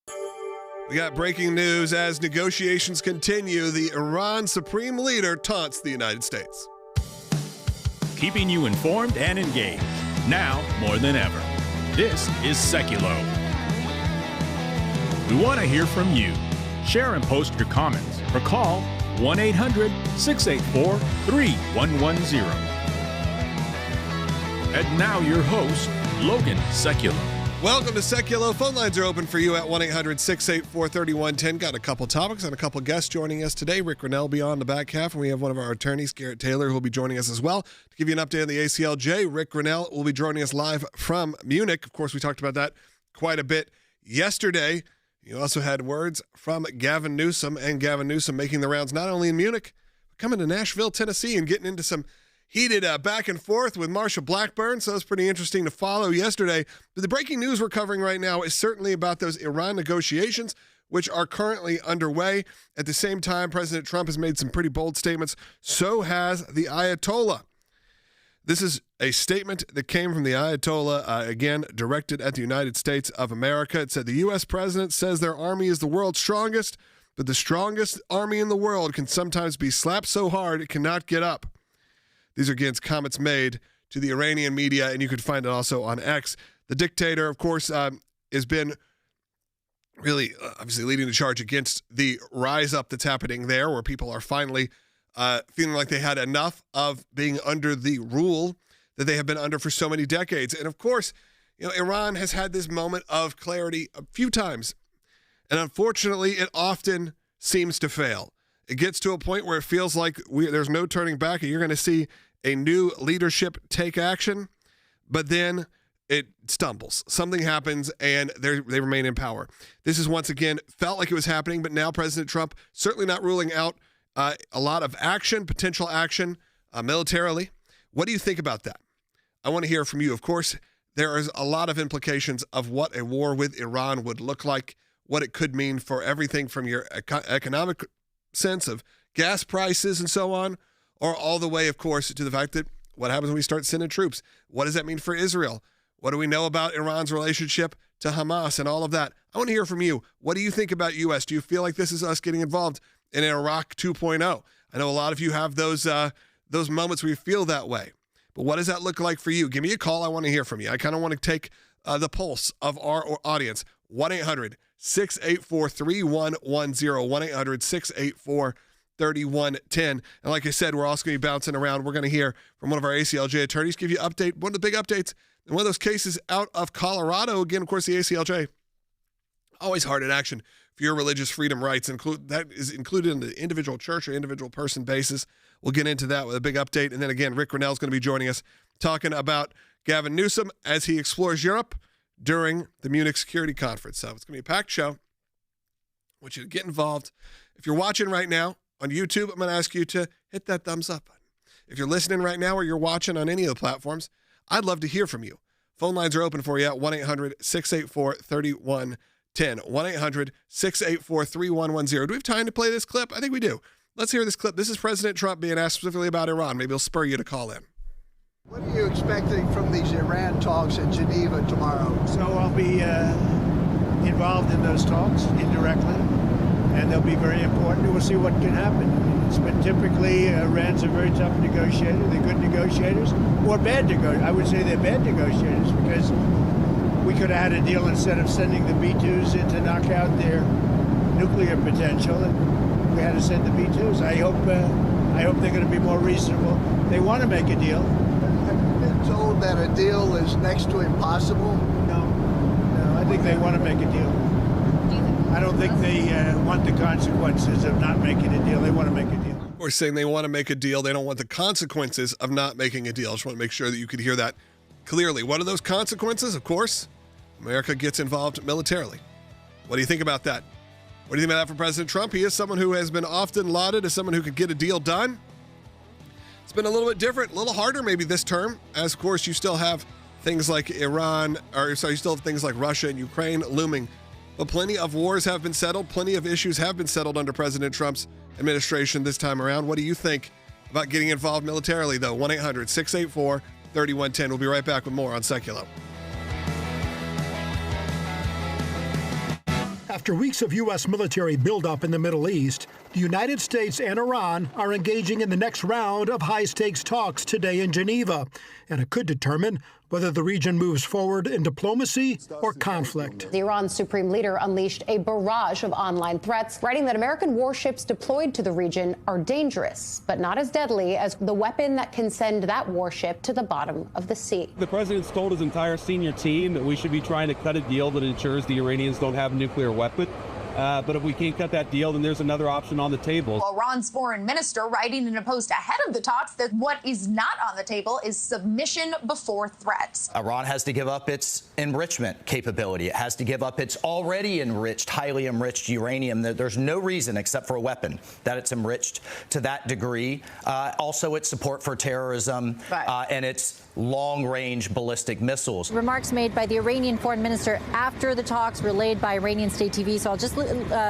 We got breaking news as negotiations continue. The Iran Supreme Leader taunts the United States. Keeping you informed and engaged, now more than ever. This is Sekulow. We want to hear from you. Share and post your comments or call 1-800-684-3110. And now your host, Logan Sekulow. Welcome to Sekulow. Phone lines are open for you at 1-800-684-3110. Got a couple topics and a couple guests joining us today. Rick Grinnell will be on the back half, and we have one of our attorneys, Garrett Taylor, who will be joining us as well. To give you an update on the ACLJ, Rick Grinnell will be joining us live from Munich. Of course, we talked about that quite a bit yesterday. You also had words from Gavin Newsom, and Gavin Newsom making the rounds not only in Munich, but coming to Nashville, Tennessee, and getting into some heated back and forth with Marsha Blackburn, so it's pretty interesting to follow yesterday. But the breaking news we're covering right now is certainly about those Iran negotiations, which are currently underway. At the same time, President Trump has made some pretty bold statements. So has the Ayatollah. This is a statement that came from the Ayatollah, again, directed at the United States of America. It said, the U.S. president says their army is the world's strongest, but the strongest army in the world can sometimes be slapped so hard it cannot get up. These are against comments made to the Iranian media, and you can find it also on X. The dictator, of course, has been really obviously leading the charge against the rise up that's happening there, where people are finally feeling like they had enough of being under the rule that they have been under for so many decades. And of course, Iran has had this moment of clarity a few times, and unfortunately, it often seems to fail. It gets to a point where it feels like there's no turning back, and you're going to see a new leadership take action, but then it stumbles. Something happens, and they remain in power. This is once again felt like it was happening, but now President Trump certainly not ruling out a lot of action, potential action militarily. What do you think about that? I want to hear from you. Of course, there is a lot of implications of what a war with Iran would look like, what it could mean for everything from your economic sense of gas prices and so on, or all the way, of course, to the fact that what happens when we start sending troops? What does that mean for Israel? What do we know about Iran's relationship to Hamas and all of that? I want to hear from you. What do you think about U.S.? Do you feel like this is us getting involved in Iraq 2.0? I know a lot of you have those moments where you feel that way. But what does that look like for you? Give me a call. I want to hear from you. I kind of want to take the pulse of our audience. 1-800-684-3110. 1-800-684-3110. And like I said, we're also going to be bouncing around. We're going to hear from one of our ACLJ attorneys, give you an update, one of the big updates, and one of those cases out of Colorado. Again, of course, the ACLJ, always hard in action for your religious freedom rights. That is included in the individual church or individual person basis. We'll get into that with a big update. And then again, Rick Grinnell is going to be joining us talking about Gavin Newsom as he explores Europe during the Munich Security Conference. So it's going to be a packed show. I want you to get involved. If you're watching right now on YouTube, I'm going to ask you to hit that thumbs up button. If you're listening right now or you're watching on any of the platforms, I'd love to hear from you. Phone lines are open for you at 1-800-684-3110. 1-800-684-3110. Do we have time to play this clip? I think we do. Let's hear this clip. This is President Trump being asked specifically about Iran. Maybe it'll spur you to call in. What are you expecting from these Iran talks in Geneva tomorrow? So I'll be involved in those talks indirectly, and they'll be very important. We'll see what can happen. It's been typically, Iran's a very tough negotiator. They're good negotiators, or bad negotiators. I would say they're bad negotiators because we could have had a deal instead of sending the B-2s in to knock out their nuclear potential, and we had to send the B-2s. I hope they're going to be more reasonable. They want to make a deal. Have you been told that a deal is next to impossible? No, I think they want to make a deal. I don't think they want the consequences of not making a deal. They want to make a deal. We're saying they want to make a deal. They don't want the consequences of not making a deal. I just want to make sure that you could hear that clearly. What are those consequences? Of course, America gets involved militarily. What do you think about that? What do you think about that for President Trump? He is someone who has been often lauded as someone who could get a deal done. It's been a little bit different, a little harder maybe this term, as of course you still have things like you still have things like Russia and Ukraine looming. But plenty of wars have been settled. Plenty of issues have been settled under President Trump's administration this time around. What do you think about getting involved militarily, though? 1-800-684-3110. We'll be right back with more on Sekulow. Have After weeks of U.S. military buildup in the Middle East, the United States and Iran are engaging in the next round of high-stakes talks today in Geneva, and it could determine whether the region moves forward in diplomacy or conflict. The Iran supreme leader unleashed a barrage of online threats, writing that American warships deployed to the region are dangerous, but not as deadly as the weapon that can send that warship to the bottom of the sea. The president's told his entire senior team that we should be trying to cut a deal that ensures the Iranians don't have a nuclear weapon. But if we can't cut that deal, then there's another option on the table. Iran's foreign minister writing in a post ahead of the talks that what is not on the table is submission before threats. Iran has to give up its enrichment capability. It has to give up its already enriched, highly enriched uranium. There's no reason except for a weapon that it's enriched to that degree. Also, its support for terrorism and its long-range ballistic missiles. Remarks made by the Iranian foreign minister after the talks relayed by Iranian state TV. So I'll just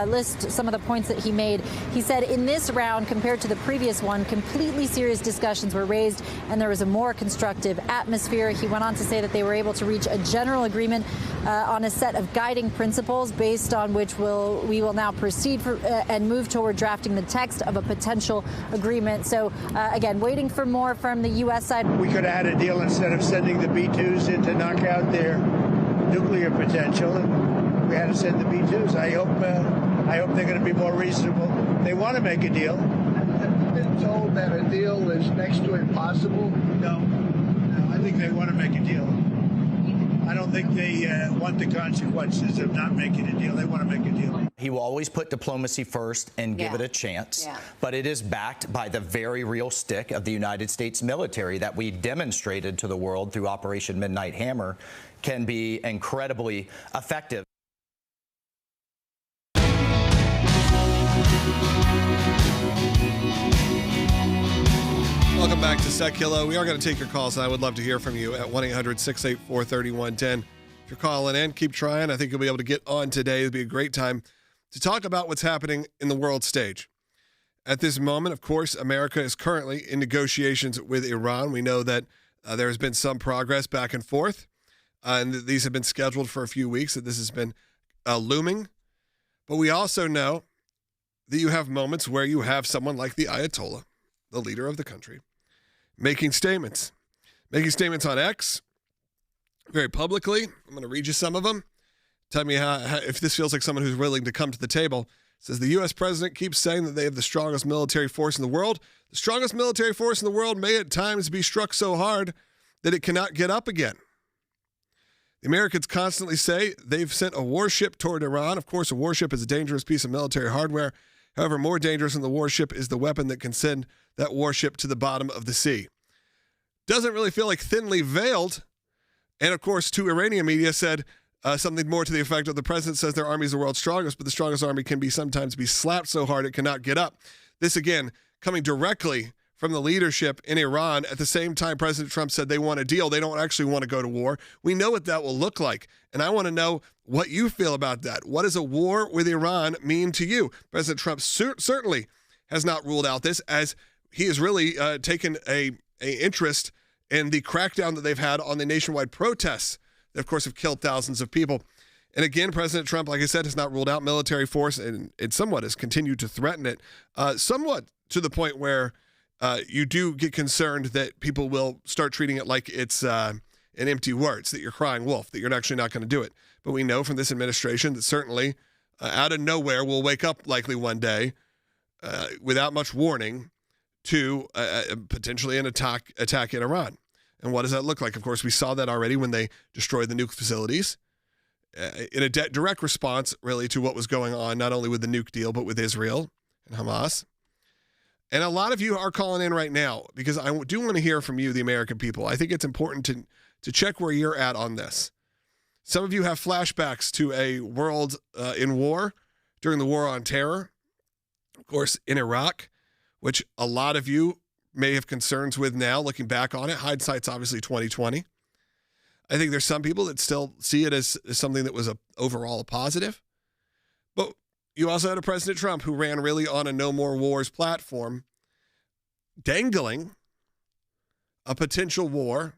list some of the points that he made. He said in this round, compared to the previous one, completely serious discussions were raised and there was a more constructive atmosphere. He went on to say that they were able to reach a general agreement on a set of guiding principles based on which we will now proceed and move toward drafting the text of a potential agreement. So again, waiting for more from the U.S. side. We could have had a deal instead of sending the B-2s in to knock out their nuclear potential. And we had to send the B-2s. I hope they're going to be more reasonable. They want to make a deal. Have you been told that a deal is next to impossible? No, I think they want to make a deal. I don't think they want the consequences of not making a deal. They want to make a deal. He will always put diplomacy first and give it a chance, but it is backed by the very real stick of the United States military that we demonstrated to the world through Operation Midnight Hammer can be incredibly effective. Welcome back to Sekulow. We are going to take your calls, and I would love to hear from you at 1-800-684-3110. If you're calling in, keep trying. I think you'll be able to get on today. It'll be a great time to talk about what's happening in the world stage. At this moment, of course, America is currently in negotiations with Iran. We know that there has been some progress back and forth, and these have been scheduled for a few weeks, that this has been looming. But we also know that you have moments where you have someone like the Ayatollah, the leader of the country, making statements on X very publicly. I'm going to read you some of them. Tell me how if this feels like someone who's willing to come to the table. It says the U.S. president keeps saying that they have the strongest military force in the world. The strongest military force in the world may at times be struck so hard that it cannot get up again. The Americans constantly say they've sent a warship toward Iran. Of course, a warship is a dangerous piece of military hardware. However, more dangerous than the warship is the weapon that can send that warship to the bottom of the sea. Doesn't really feel like thinly veiled. And of course, two Iranian media said something more to the effect of the president says their army is the world's strongest, but the strongest army can sometimes be slapped so hard it cannot get up. This, again, coming directly from the leadership in Iran. At the same time, President Trump said they want a deal. They don't actually want to go to war. We know what that will look like. And I want to know what you feel about that. What does a war with Iran mean to you? President Trump certainly has not ruled out this, as he has really taken a interest in the crackdown that they've had on the nationwide protests that, of course, have killed thousands of people. And again, President Trump, like I said, has not ruled out military force, and it somewhat has continued to threaten it, somewhat to the point where you do get concerned that people will start treating it like it's an empty words, that you're crying wolf, that you're actually not going to do it. But we know from this administration that certainly out of nowhere will wake up likely one day without much warning to potentially an attack in Iran. And what does that look like? Of course, we saw that already when they destroyed the nuke facilities in a direct response, really, to what was going on, not only with the nuke deal, but with Israel and Hamas. And a lot of you are calling in right now because I do want to hear from you, the American people. I think it's important to check where you're at on this. Some of you have flashbacks to a world in war during the war on terror, of course, in Iraq, which a lot of you may have concerns with now, looking back on it. Hindsight's obviously 20/20. I think there's some people that still see it as something that was overall a positive. But you also had a President Trump who ran really on a no more wars platform, dangling a potential war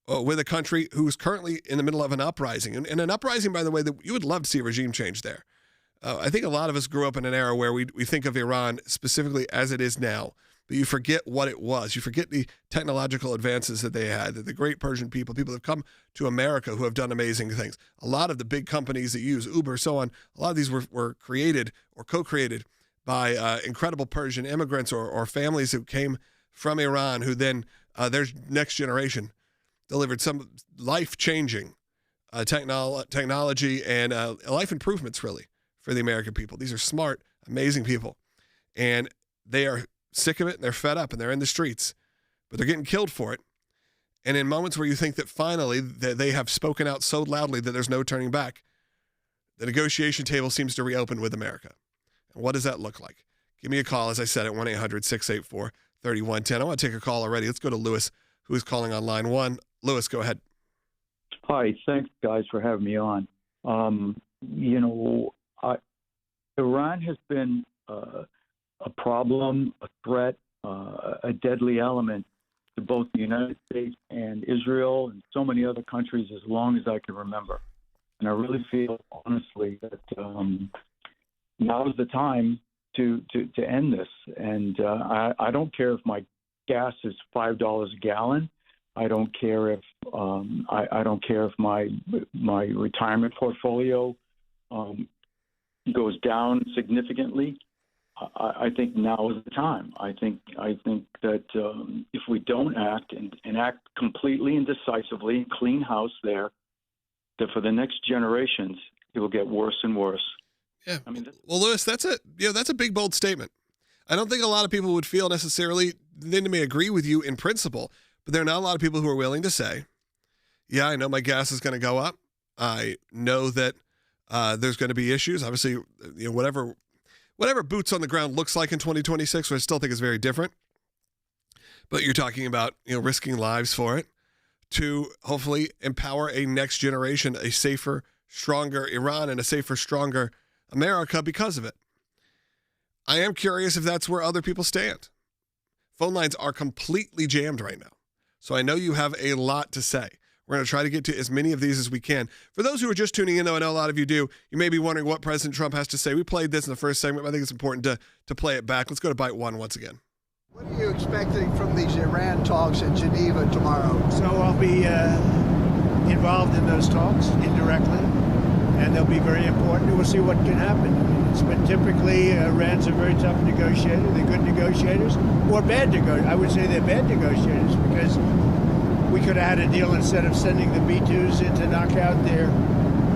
with a country who's currently in the middle of an uprising. And an uprising, by the way, that you would love to see a regime change there. I think a lot of us grew up in an era where we think of Iran specifically as it is now, but you forget what it was. You forget the technological advances that they had, that the great Persian people that have come to America who have done amazing things. A lot of the big companies that use Uber, so on, a lot of these were created or co-created by incredible Persian immigrants or families who came from Iran who then, their next generation, delivered some life-changing technology and life improvements, really, for the American people. These are smart, amazing people. And they are sick of it, and they're fed up, and they're in the streets. But they're getting killed for it. And in moments where you think that finally that they have spoken out so loudly that there's no turning back, the negotiation table seems to reopen with America. And what does that look like? Give me a call, as I said, at 1-800-684-3110. I want to take a call already. Let's go to Lewis, who is calling on line 1. Lewis, go ahead. Hi, thanks, guys, for having me on. Iran has been a problem, a threat, a deadly element to both the United States and Israel and so many other countries as long as I can remember. And I really feel, honestly, that now is the time to end this. And I don't care if my gas is $5 a gallon. I don't care if I don't care if my retirement portfolio goes down significantly. I think now is the time. I think that if we don't act and act completely and decisively and clean house there, that for the next generations it will get worse and worse. Yeah. Well, Lewis, that's a big, bold statement. I don't think a lot of people would feel necessarily, they may agree with you in principle, but there are not a lot of people who are willing to say, yeah, I know my gas is going to go up. I know that there's going to be issues. Obviously, whatever boots on the ground looks like in 2026, which I still think is very different. But you're talking about, risking lives for it to hopefully empower a next generation, a safer, stronger Iran and a safer, stronger America because of it. I am curious if that's where other people stand. Phone lines are completely jammed right now. So I know you have a lot to say. We're going to try to get to as many of these as we can. For those who are just tuning in, though, I know a lot of you do, you may be wondering what President Trump has to say. We played this in the first segment, but I think it's important to play it back. Let's go to bite 1 once again. What are you expecting from these Iran talks in Geneva tomorrow? So I'll be involved in those talks indirectly, and they'll be very important. We'll see what can happen. It's been typically Iran's a very tough negotiator. They're good negotiators, or bad negotiators. I would say they're bad negotiators because we could have had a deal instead of sending the B-2s in to knock out their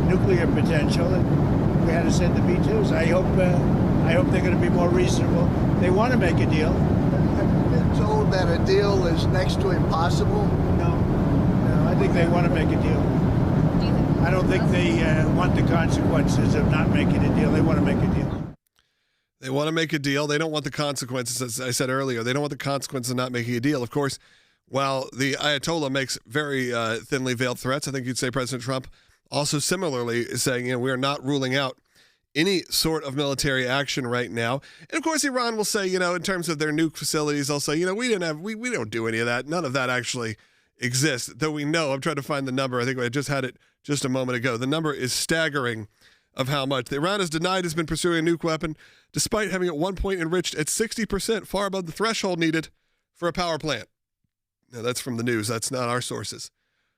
nuclear potential, and we had to send the B-2s. I hope they're going to be more reasonable. They want to make a deal. Have you been told that a deal is next to impossible? No, I think they want to make a deal. I don't think they want the consequences of not making a deal. They want to make a deal. They want to make a deal. They don't want the consequences, as I said earlier. They don't want the consequences of not making a deal. Of course, while the Ayatollah makes very thinly veiled threats, I think you'd say President Trump also similarly is saying, we are not ruling out any sort of military action right now. And of course, Iran will say, in terms of their nuke facilities, they'll say, we don't do any of that. None of that actually exists. Though we know, I'm trying to find the number. I think I just had it just a moment ago. The number is staggering of how much. Iran has denied it's been pursuing a nuke weapon, despite having at one point enriched at 60%, far above the threshold needed for a power plant. Now, that's from the news. That's not our sources.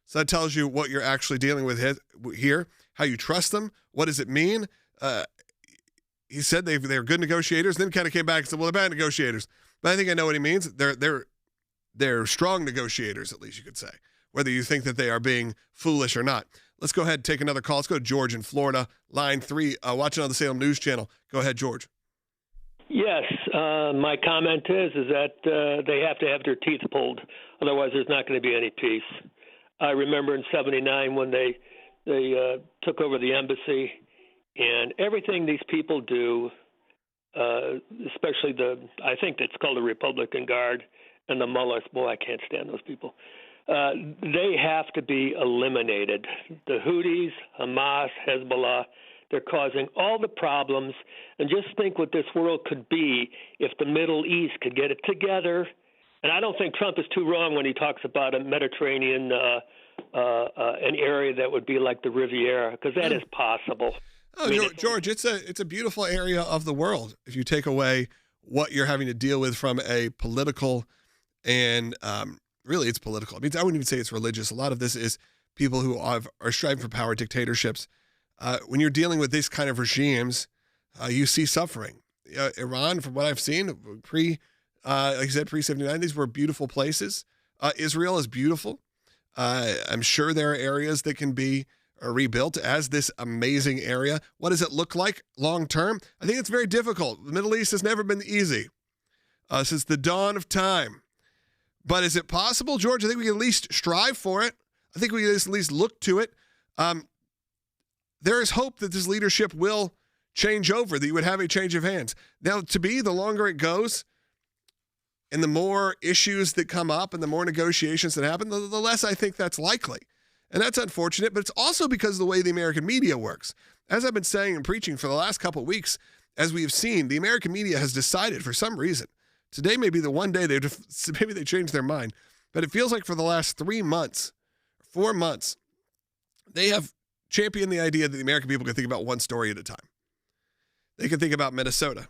So that tells you what you're actually dealing with here, how you trust them. What does it mean? He said they're good negotiators, then kind of came back and said, well, they're bad negotiators. But I think I know what he means. They're strong negotiators, at least you could say, whether you think that they are being foolish or not. Let's go ahead and take another call. Let's go to George in Florida, line 3, watching on the Salem News Channel. Go ahead, George. Yes, my comment is that they have to have their teeth pulled. Otherwise, there's not going to be any peace. I remember in '79 when they took over the embassy, and everything these people do, especially I think it's called the Republican Guard and the mullahs. Boy, I can't stand those people. They have to be eliminated. The Houthis, Hamas, Hezbollah, they're causing all the problems. And just think what this world could be if the Middle East could get it together. And I don't think Trump is too wrong when he talks about a Mediterranean, an area that would be like the Riviera, because that is possible. Oh, George, it's a beautiful area of the world. If you take away what you're having to deal with from a political and really it's political. I mean, I wouldn't even say it's religious. A lot of this is people who are striving for power, dictatorships. When you're dealing with these kind of regimes, you see suffering. Iran, from what I've seen, like I said, pre-79, these were beautiful places. Israel is beautiful. I'm sure there are areas that can be rebuilt as this amazing area. What does it look like long term? I think it's very difficult. The Middle East has never been easy since the dawn of time. But is it possible, George? I think we can at least strive for it. I think we can at least look to it. There is hope that this leadership will change over, that you would have a change of hands. Now, the longer it goes and the more issues that come up and the more negotiations that happen, the less I think that's likely. And that's unfortunate, but it's also because of the way the American media works. As I've been saying and preaching for the last couple of weeks, as we have seen, the American media has decided for some reason, today may be the one day maybe they changed their mind, but it feels like for the last 4 months, they have championed the idea that the American people can think about one story at a time. They can think about Minnesota.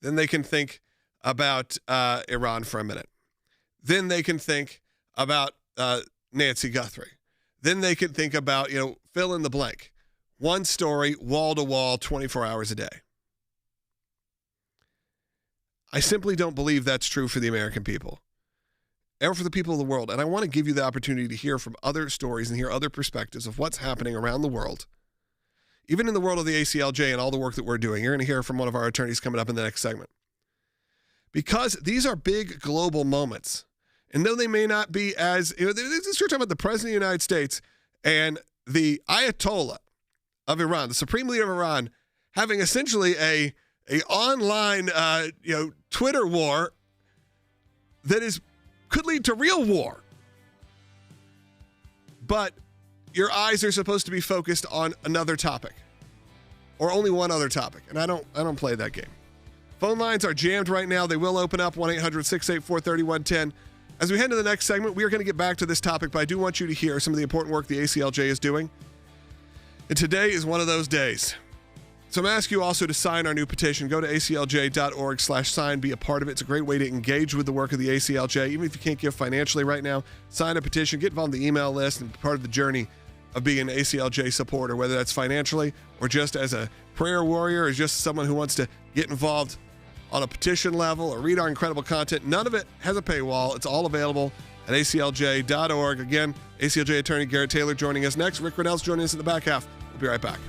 Then they can think about Iran for a minute. Then they can think about Nancy Guthrie. Then they can think about, fill in the blank. One story, wall to wall, 24 hours a day. I simply don't believe that's true for the American people or for the people of the world. And I want to give you the opportunity to hear from other stories and hear other perspectives of what's happening around the world. Even in the world of the ACLJ and all the work that we're doing. You're going to hear from one of our attorneys coming up in the next segment. Because these are big global moments. And though they may not be as, you're talking about the President of the United States and the Ayatollah of Iran, the Supreme Leader of Iran, having essentially a online, Twitter war that could lead to real war. But your eyes are supposed to be focused on another topic, or only one other topic, and I don't play that game. Phone lines are jammed right now. They will open up 1-800-684-3110. As we head to the next segment, we are going to get back to this topic, but I do want you to hear some of the important work the ACLJ is doing. And today is one of those days. So I'm going to ask you also to sign our new petition. Go to aclj.org/sign, be a part of it. It's a great way to engage with the work of the ACLJ. Even if you can't give financially right now, sign a petition, get involved in the email list, and be part of the journey of being an ACLJ supporter, whether that's financially or just as a prayer warrior or just someone who wants to get involved on a petition level or read our incredible content. None of it has a paywall. It's all available at aclj.org. Again, ACLJ attorney Garrett Taylor joining us next. Rick Renell's joining us in the back half. We'll be right back.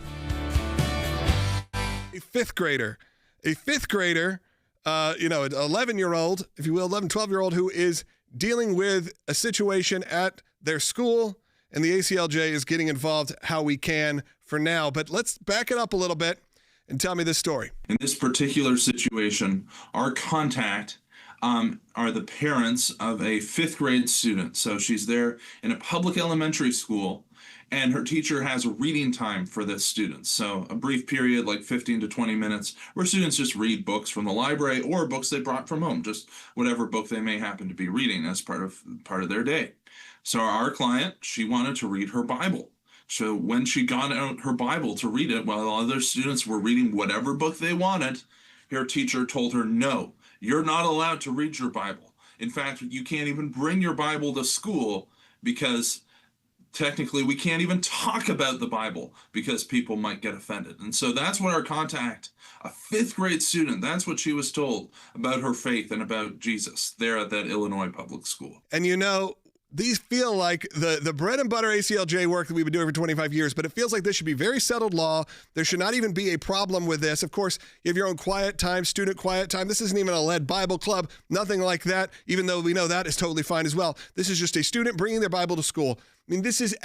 A fifth grader, an 11-year-old, if you will, 11, 12-year-old who is dealing with a situation at their school, and the ACLJ is getting involved how we can for now. But let's back it up a little bit and tell me this story. In this particular situation, our contact are the parents of a fifth grade student. So she's there in a public elementary school, and her teacher has a reading time for this student. So a brief period, like 15 to 20 minutes, where students just read books from the library or books they brought from home, just whatever book they may happen to be reading as part of their day. So our client, she wanted to read her Bible. So when she got out her Bible to read it, while other students were reading whatever book they wanted, her teacher told her, no, you're not allowed to read your Bible. In fact, you can't even bring your Bible to school because technically we can't even talk about the Bible because people might get offended. And so that's what our contact, a fifth grade student, that's what she was told about her faith and about Jesus there at that Illinois public school. And these feel like the bread and butter ACLJ work that we've been doing for 25 years, but it feels like this should be very settled law. There should not even be a problem with this. Of course, you have your own quiet time, student quiet time. This isn't even a led Bible club, nothing like that, even though we know that is totally fine as well. This is just a student bringing their Bible to school. I mean, this is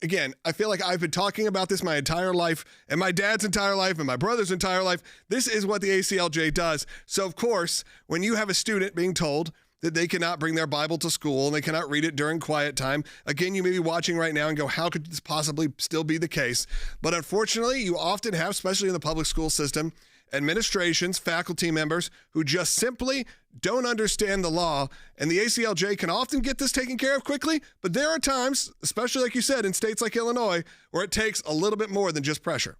again, I feel like I've been talking about this my entire life and my dad's entire life and my brother's entire life. This is what the ACLJ does. So, of course, when you have a student being told that they cannot bring their Bible to school and they cannot read it during quiet time. Again, you may be watching right now and go, how could this possibly still be the case? But unfortunately, you often have, especially in the public school system, administrations, faculty members who just simply don't understand the law. And the ACLJ can often get this taken care of quickly, but there are times, especially like you said, in states like Illinois, where it takes a little bit more than just pressure.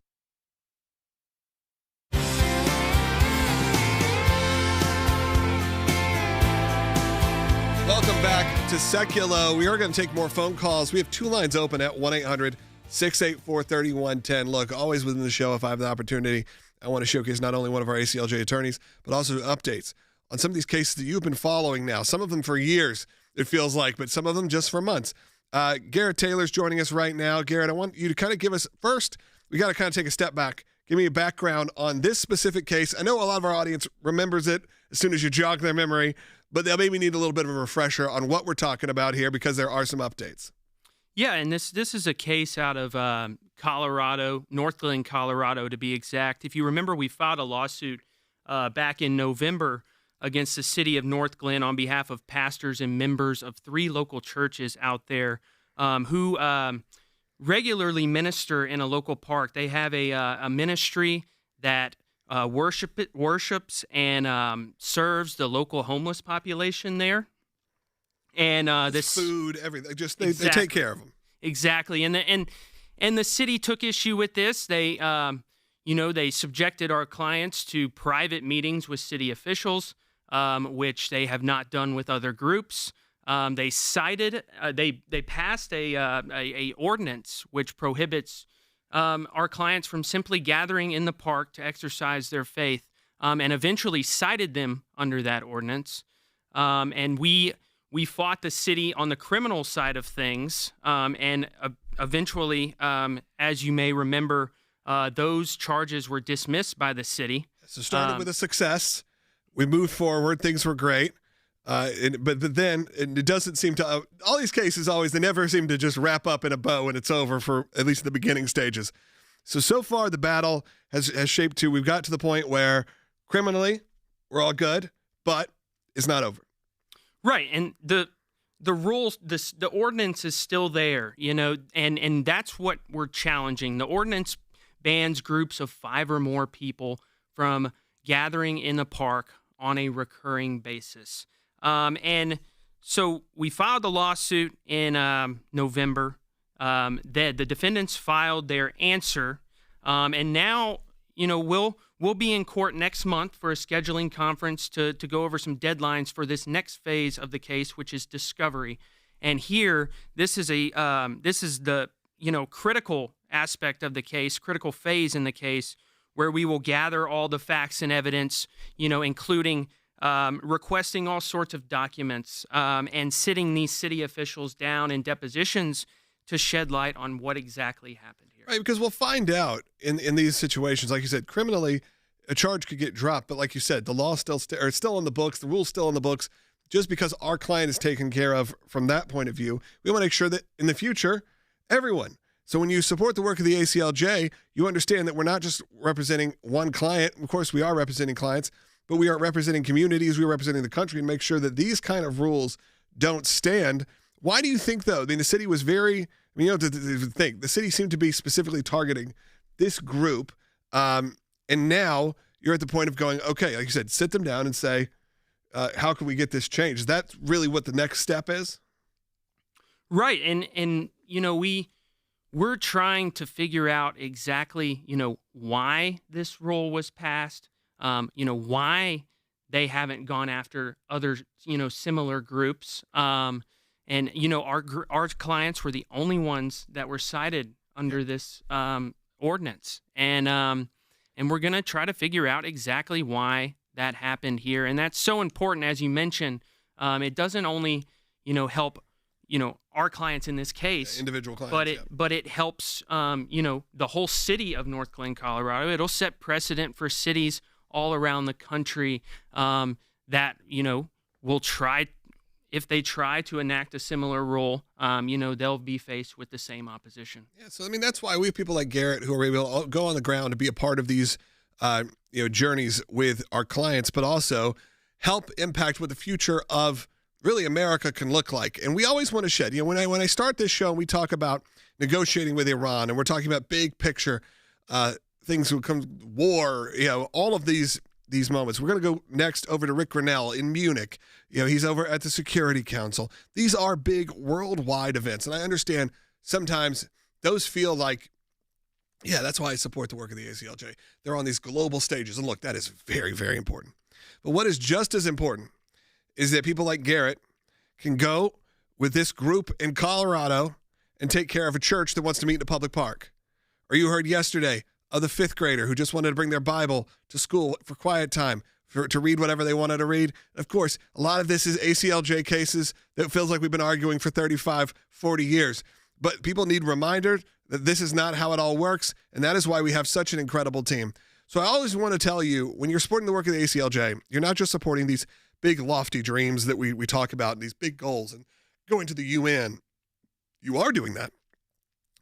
Welcome back to Sekulow. We are going to take more phone calls. We have two lines open at 1-800-684-3110. Look, always within the show, if I have the opportunity, I want to showcase not only one of our ACLJ attorneys, but also updates on some of these cases that you've been following now. Some of them for years, it feels like, but some of them just for months. Garrett Taylor's joining us right now. Garrett, I want you to kind of give us, first, we got to kind of take a step back. Give me a background on this specific case. I know a lot of our audience remembers it as soon as you jog their memory, but they'll maybe need a little bit of a refresher on what we're talking about here because there are some updates. Yeah, and this is a case out of Colorado, Northglenn, Colorado, to be exact. If you remember, we filed a lawsuit back in November against the city of Northglenn on behalf of pastors and members of 3 local churches out there who regularly minister in a local park. They have a ministry that worships and serves the local homeless population there. And this food, everything, just they take care of them. Exactly, and the city took issue with this. They they subjected our clients to private meetings with city officials, which they have not done with other groups. They passed a ordinance which prohibits our clients from simply gathering in the park to exercise their faith, and eventually cited them under that ordinance. And we fought the city on the criminal side of things, and eventually, as you may remember, those charges were dismissed by the city. So started with a success. We moved forward. Things were great. But then it doesn't seem to, all these cases always, they never seem to just wrap up in a bow and it's over for at least the beginning stages. So far the battle has shaped to, we've got to the point where criminally we're all good, but it's not over. Right. And the rules, the ordinance is still there, and that's what we're challenging. The ordinance bans groups of 5 or more people from gathering in the park on a recurring basis. And so we filed the lawsuit in November. The defendants filed their answer, and now we'll be in court next month for a scheduling conference to go over some deadlines for this next phase of the case, which is discovery. And here, this is the critical aspect of the case, critical phase in the case, where we will gather all the facts and evidence, including requesting all sorts of documents and sitting these city officials down in depositions to shed light on what exactly happened here. Right, because we'll find out in these situations, like you said, criminally, a charge could get dropped, but like you said, the law it's still in the books, the rule's still in the books. Just because our client is taken care of from that point of view, we want to make sure that in the future, everyone. So when you support the work of the ACLJ, you understand that we're not just representing one client. Of course, we are representing clients, but we are representing communities, we're representing the country, and make sure that these kind of rules don't stand. Why do you think, though? The city was very, the city seemed to be specifically targeting this group, and now you're at the point of going, okay, like you said, sit them down and say, how can we get this changed? Is that really what the next step is? Right, and we're trying to figure out exactly, why this rule was passed. Why they haven't gone after other, similar groups. And, our clients were the only ones that were cited under this ordinance. And we're going to try to figure out exactly why that happened here. And that's so important, as you mentioned. It doesn't only, help, our clients in this case, individual clients, but it helps, the whole city of Northglenn, Colorado. It'll set precedent for cities all around the country that, will try, if they try to enact a similar rule, they'll be faced with the same opposition. Yeah, so that's why we have people like Garrett who are able to go on the ground to be a part of these, journeys with our clients, but also help impact what the future of really America can look like. And we always want to shed, when I start this show and we talk about negotiating with Iran and we're talking about big picture things will come, war, all of these moments. We're going to go next over to Rick Grinnell in Munich. He's over at the Security Council. These are big worldwide events. And I understand sometimes those feel like, yeah, that's why I support the work of the ACLJ. They're on these global stages. And look, that is very, very important. But what is just as important is that people like Garrett can go with this group in Colorado and take care of a church that wants to meet in a public park. Or you heard yesterday of the fifth grader who just wanted to bring their Bible to school for quiet time, to read whatever they wanted to read. Of course, a lot of this is ACLJ cases that feels like we've been arguing for 35, 40 years. But people need reminders that this is not how it all works, and that is why we have such an incredible team. So I always want to tell you, when you're supporting the work of the ACLJ, you're not just supporting these big lofty dreams that we talk about and these big goals and going to the UN. You are doing that.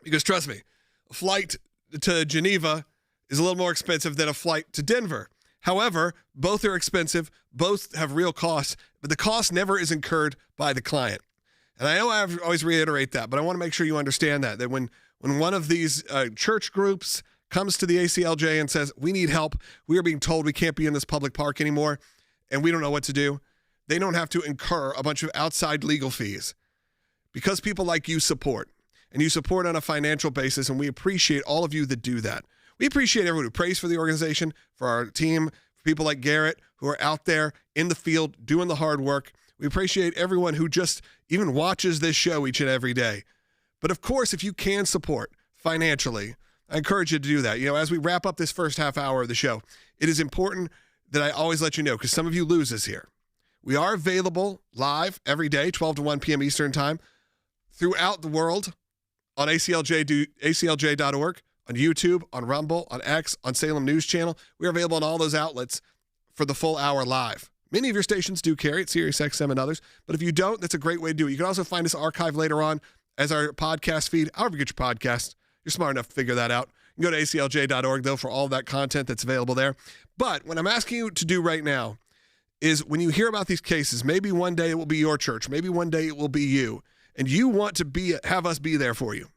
Because trust me, a flight to Geneva is a little more expensive than a flight to Denver. However, both are expensive, both have real costs, but the cost never is incurred by the client. And I know I always reiterate that, but I want to make sure you understand that when one of these church groups comes to the ACLJ and says, we need help, we are being told we can't be in this public park anymore, and we don't know what to do, they don't have to incur a bunch of outside legal fees. Because people like you support, and you support on a financial basis, and we appreciate all of you that do that. We appreciate everyone who prays for the organization, for our team, for people like Garrett who are out there in the field doing the hard work. We appreciate everyone who just even watches this show each and every day. But of course, if you can support financially, I encourage you to do that. As we wrap up this first half hour of the show, it is important that I always let you know, because some of you lose us here. We are available live every day, 12 to 1 p.m. Eastern time, throughout the world on ACLJ.org, on YouTube, on Rumble, on X, on Salem News Channel. We are available on all those outlets for the full hour live. Many of your stations do carry it, SiriusXM and others. But if you don't, that's a great way to do it. You can also find us archived later on as our podcast feed, however you get your podcast. You're smart enough to figure that out. You can go to ACLJ.org, though, for all of that content that's available there. But what I'm asking you to do right now is when you hear about these cases, maybe one day it will be your church, maybe one day it will be you, and you want to have us be there for you.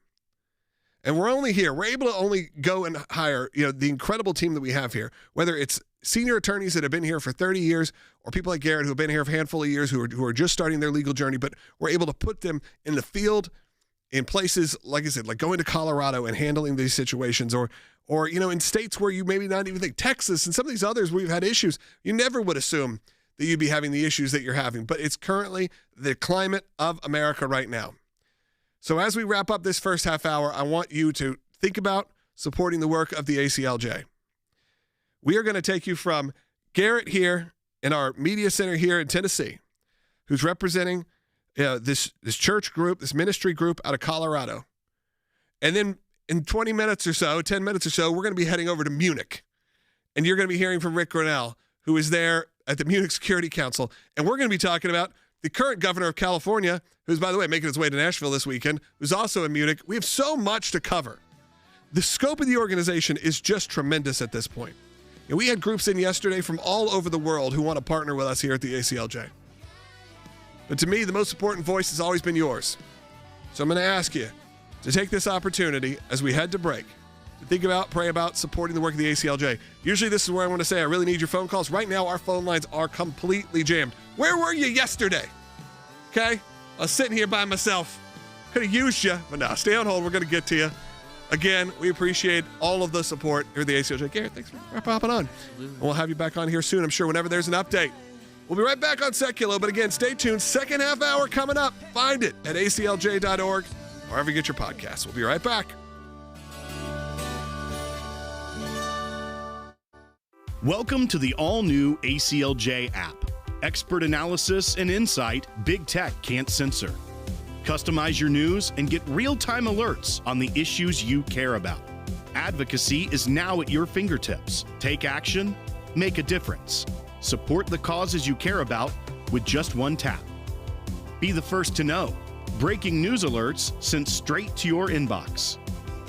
And we're able to only go and hire, the incredible team that we have here, whether it's senior attorneys that have been here for 30 years or people like Garrett who have been here for a handful of years who are just starting their legal journey, but we're able to put them in the field in places, like I said, like going to Colorado and handling these situations or in states where you maybe not even think, Texas and some of these others where you've had issues. You never would assume that you'd be having the issues that you're having, but it's currently the climate of America right now. So as we wrap up this first half hour, I want you to think about supporting the work of the ACLJ. We are going to take you from Garrett here in our media center here in Tennessee, who's representing this church group, this ministry group out of Colorado. And then in 10 minutes or so, we're going to be heading over to Munich. And you're going to be hearing from Rick Grinnell, who is there at the Munich Security Council. And we're going to be talking about the current governor of California, who's, by the way, making his way to Nashville this weekend, who's also in Munich. We have so much to cover. The scope of the organization is just tremendous at this point. And we had groups in yesterday from all over the world who want to partner with us here at the ACLJ. But to me, the most important voice has always been yours. So I'm going to ask you to take this opportunity as we head to break to pray about supporting the work of the ACLJ. Usually this is where I want to say I really need your phone calls. Right now, our phone lines are completely jammed. Where were you yesterday? Okay? I was sitting here by myself. Could have used you, but no, stay on hold. We're going to get to you. Again, we appreciate all of the support here at the ACLJ. Garrett, thanks for popping on. And we'll have you back on here soon, I'm sure, whenever there's an update. We'll be right back on Sekulow, but again, stay tuned. Second half hour coming up. Find it at aclj.org, wherever you get your podcasts. We'll be right back. Welcome to the all-new ACLJ app. Expert analysis and insight big tech can't censor. Customize your news and get real-time alerts on the issues you care about. Advocacy is now at your fingertips. Take action, make a difference. Support the causes you care about with just one tap. Be the first to know. Breaking news alerts sent straight to your inbox.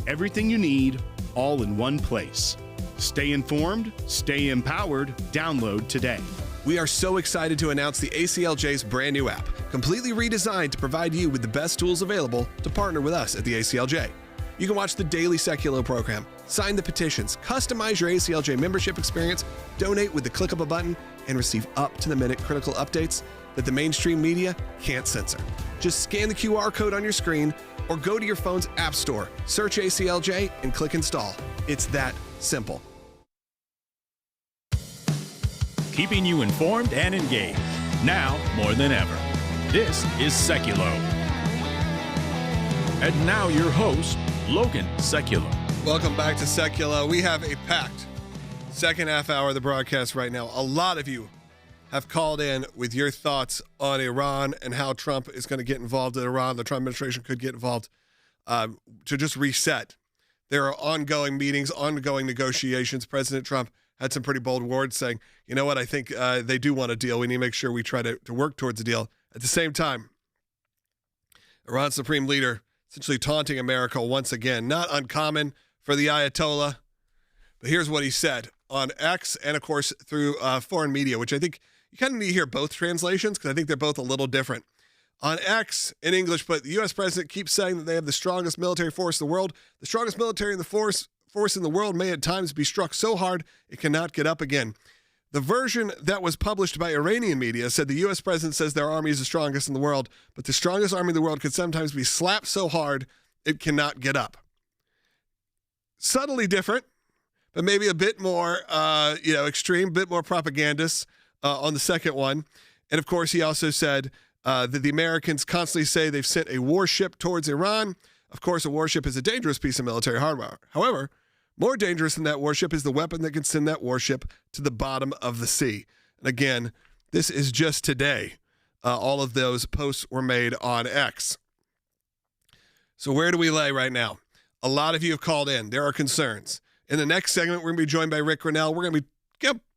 Everything you need, all in one place. Stay informed, stay empowered, download today. We are so excited to announce the ACLJ's brand new app, completely redesigned to provide you with the best tools available to partner with us at the ACLJ. You can watch the daily Sekulow program, sign the petitions, customize your ACLJ membership experience, donate with the click of a button, and receive up-to-the-minute critical updates that the mainstream media can't censor. Just scan the QR code on your screen or go to your phone's app store, search ACLJ, and click install. It's that simple. Keeping you informed and engaged, now more than ever. This is Sekulow. And now your host, Logan Sekulow. Welcome back to Sekulow. We have a packed second half hour of the broadcast right now. A lot of you have called in with your thoughts on Iran and how Trump is going to get involved in Iran. The Trump administration could get involved to just reset. There are ongoing meetings, ongoing negotiations. President Trump had some pretty bold words saying, you know what, I think they do want a deal. We need to make sure we try to work towards a deal. At the same time, Iran's supreme leader essentially taunting America once again. Not uncommon for the Ayatollah. But here's what he said on X and, of course, through foreign media, which I think you kind of need to hear both translations because I think they're both a little different. On X in English, but the U.S. president keeps saying that they have the strongest military force in the world. The strongest military in the force in the world may at times be struck so hard it cannot get up again. The version that was published by Iranian media said the U.S. president says their army is the strongest in the world, but the strongest army in the world could sometimes be slapped so hard it cannot get up. Subtly different, but maybe a bit more, extreme, a bit more propagandist on the second one. And, of course, he also said that the Americans constantly say they've sent a warship towards Iran. Of course, a warship is a dangerous piece of military hardware. However, more dangerous than that warship is the weapon that can send that warship to the bottom of the sea. And again, this is just today. All of those posts were made on X. So where do we lay right now? A lot of you have called in. There are concerns. In the next segment, we're going to be joined by Rick Grinnell. We're going to be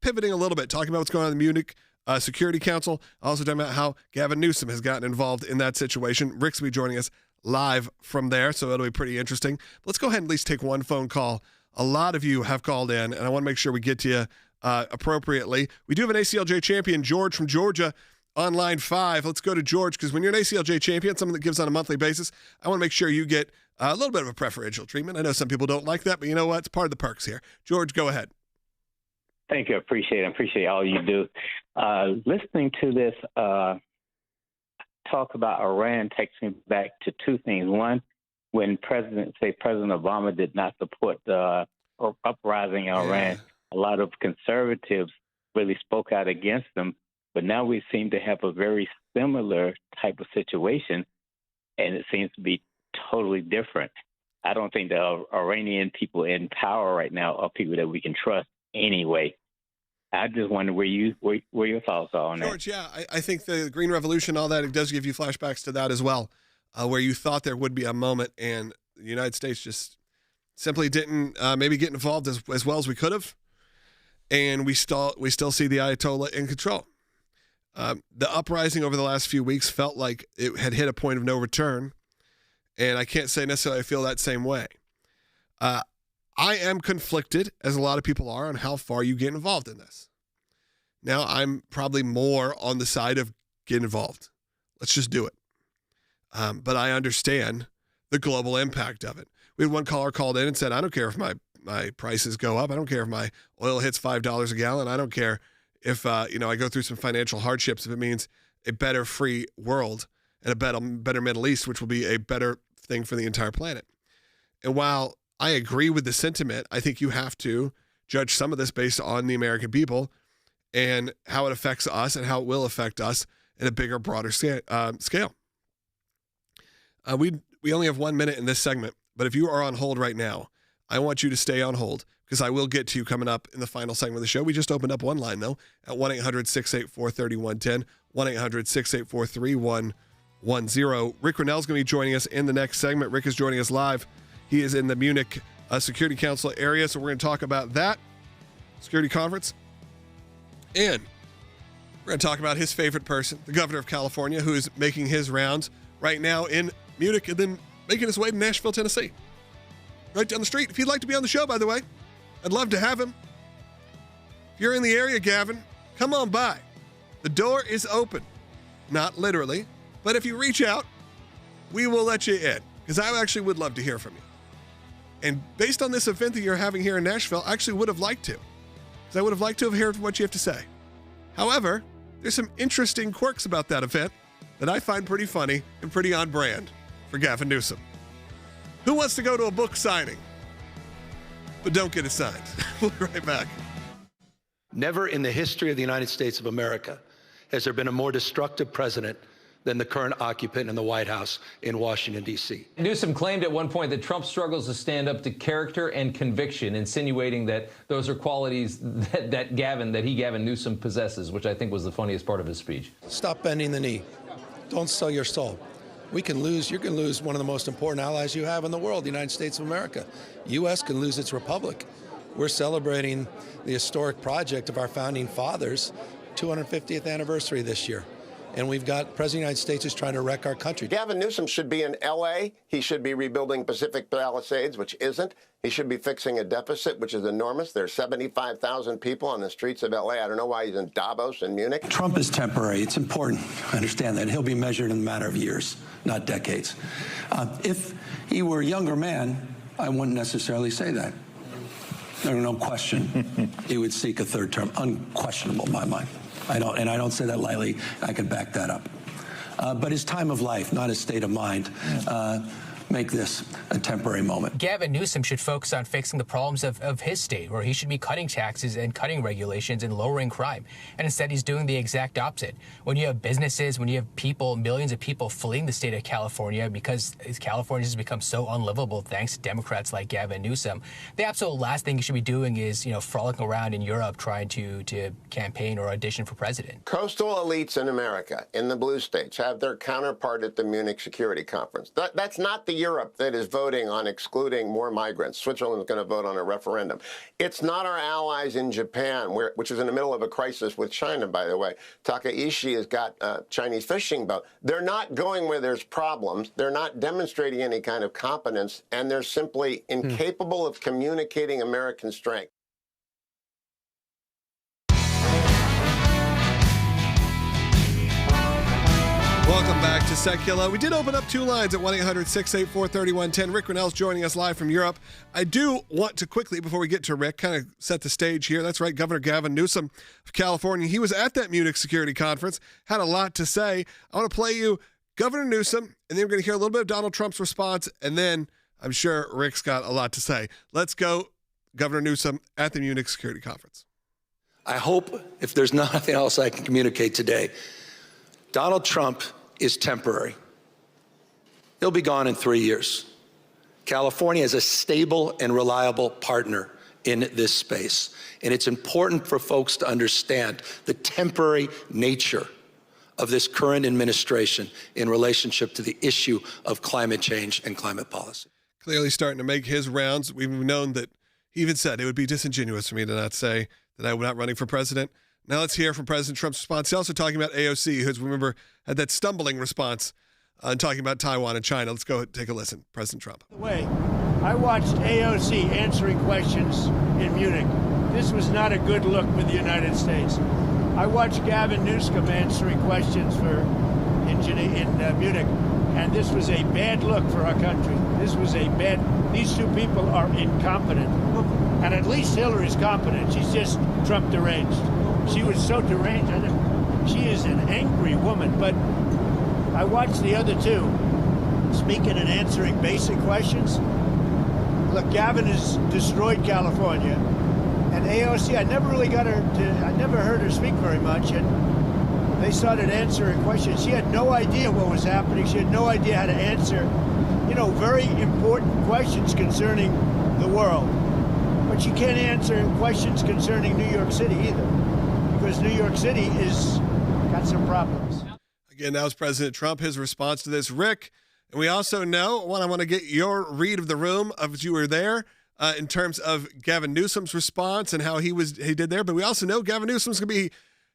pivoting a little bit, talking about what's going on in the Munich Security Council. Also talking about how Gavin Newsom has gotten involved in that situation. Rick's going to be joining us live from there, so it'll be pretty interesting. But let's go ahead and at least take one phone call. A lot of you have called in, and I want to make sure we get to you appropriately. We do have an ACLJ champion, George from Georgia, on line 5. Let's go to George, because when you're an ACLJ champion, someone that gives on a monthly basis, I want to make sure you get a little bit of a preferential treatment. I know some people don't like that, but you know what? It's part of the perks here. George, go ahead. Thank you. I appreciate it. I appreciate all you do. Listening to this talk about Iran takes me back to two things. One, when President Obama did not support the uprising in Iran, a lot of conservatives really spoke out against them. But now we seem to have a very similar type of situation, and it seems to be totally different. I don't think the Iranian people in power right now are people that we can trust anyway. I just wonder where your thoughts are on that. George, yeah, I think the Green Revolution, all that, it does give you flashbacks to that as well, where you thought there would be a moment and the United States just simply didn't maybe get involved as well as we could have, and we still see the Ayatollah in control. The uprising over the last few weeks felt like it had hit a point of no return, and I can't say necessarily I feel that same way. I am conflicted, as a lot of people are, on how far you get involved in this. Now, I'm probably more on the side of get involved. Let's just do it. But I understand the global impact of it. We had one caller called in and said, I don't care if my prices go up. I don't care if my oil hits $5 a gallon. I don't care if I go through some financial hardships, if it means a better free world and a better Middle East, which will be a better thing for the entire planet. And while I agree with the sentiment, I think you have to judge some of this based on the American people and how it affects us and how it will affect us in a bigger, broader scale. We only have 1 minute in this segment, but if you are on hold right now, I want you to stay on hold because I will get to you coming up in the final segment of the show. We just opened up one line, though, at 1-800-684-3110, 1-800-684-3110. Rick Grinnell's going to be joining us in the next segment. Rick is joining us live. He is in the Munich Security Council area, so we're going to talk about that security conference. And we're going to talk about his favorite person, the governor of California, who is making his rounds right now in Munich and then making his way to Nashville, Tennessee. Right down the street. If you'd like to be on the show, by the way, I'd love to have him. If you're in the area, Gavin, come on by. The door is open. Not literally, but if you reach out, we will let you in because I actually would love to hear from you. And based on this event that you're having here in Nashville, I actually would have liked to. Because I would have liked to have heard what you have to say. However, there's some interesting quirks about that event that I find pretty funny and pretty on brand for Gavin Newsom. Who wants to go to a book signing but don't get it signed? We'll be right back. Never in the history of the United States of America has there been a more destructive president than the current occupant in the White House in Washington, D.C. Newsom claimed at one point that Trump struggles to stand up to character and conviction, insinuating that those are qualities that Gavin Newsom possesses, which I think was the funniest part of his speech. Stop bending the knee. Don't sell your soul. You can lose one of the most important allies you have in the world, the United States of America. U.S. can lose its republic. We're celebrating the historic project of our founding fathers, 250th anniversary this year. And we've got President of the United States who's trying to wreck our country. Gavin Newsom should be in L.A. He should be rebuilding Pacific Palisades, which isn't. He should be fixing a deficit, which is enormous. There's 75,000 people on the streets of L.A. I don't know why he's in Davos and Munich. Trump is temporary. It's important. I understand that. He'll be measured in a matter of years, not decades. If he were a younger man, I wouldn't necessarily say that. No question. He would seek a third term. Unquestionable in my mind. I don't say that lightly. I can back that up. But his time of life, not his state of mind, make this a temporary moment. Gavin Newsom should focus on fixing the problems of his state, where he should be cutting taxes and cutting regulations and lowering crime. And instead, he's doing the exact opposite. When you have businesses, when you have people, millions of people fleeing the state of California because California has become so unlivable thanks to Democrats like Gavin Newsom, the absolute last thing you should be doing is, frolicking around in Europe trying to campaign or audition for president. Coastal elites in America, in the blue states, have their counterpart at the Munich Security Conference. That's not the Europe that is voting on excluding more migrants. Switzerland is going to vote on a referendum. It's not our allies in Japan, which is in the middle of a crisis with China, by the way. Takaishi has got a Chinese fishing boat. They're not going where there's problems. They're not demonstrating any kind of competence, and they're simply incapable of communicating American strength. Welcome back to Sekulow. We did open up two lines at 1-800-684-3110. Rick Rennell's joining us live from Europe. I do want to quickly, before we get to Rick, kind of set the stage here. That's right, Governor Gavin Newsom of California. He was at that Munich Security Conference, had a lot to say. I want to play you Governor Newsom, and then we're going to hear a little bit of Donald Trump's response, and then I'm sure Rick's got a lot to say. Let's go, Governor Newsom at the Munich Security Conference. I hope, if there's nothing else I can communicate today, Donald Trump is temporary. He'll be gone in 3 years. California is a stable and reliable partner in this space. And it's important for folks to understand the temporary nature of this current administration in relationship to the issue of climate change and climate policy. Clearly starting to make his rounds. We've known that he even said it would be disingenuous for me to not say that I'm not running for president. Now let's hear from President Trump's response. He's also talking about AOC, who's, remember, had that stumbling response on talking about Taiwan and China. Let's go take a listen. President Trump. By the way, I watched AOC answering questions in Munich. This was not a good look for the United States. I watched Gavin Newsom answering questions in Munich, and this was a bad look for our country. These two people are incompetent. And at least Hillary's competent. She's just Trump deranged. She was so deranged. She is an angry woman. But I watched the other two speaking and answering basic questions. Look, Gavin has destroyed California. And AOC, I never heard her speak very much. And they started answering questions. She had no idea what was happening. She had no idea how to answer, very important questions concerning the world. But she can't answer questions concerning New York City either, because New York City is got some problems. Again, that was President Trump, his response to this. Rick, and we also know, I want to get your read of the room as you were there in terms of Gavin Newsom's response and how he did there. But we also know Gavin Newsom's going to be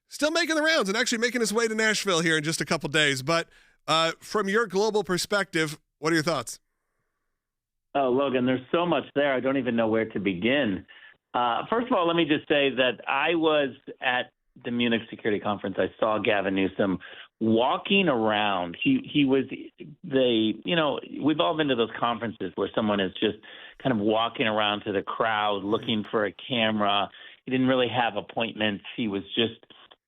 still making the rounds and actually making his way to Nashville here in just a couple days. But from your global perspective, what are your thoughts? Oh, Logan, there's so much there. I don't even know where to begin. First of all, let me just say that I was at the Munich Security Conference. I saw Gavin Newsom walking around. He was we've all been to those conferences where someone is just kind of walking around to the crowd looking for a camera. He didn't really have appointments. He was just,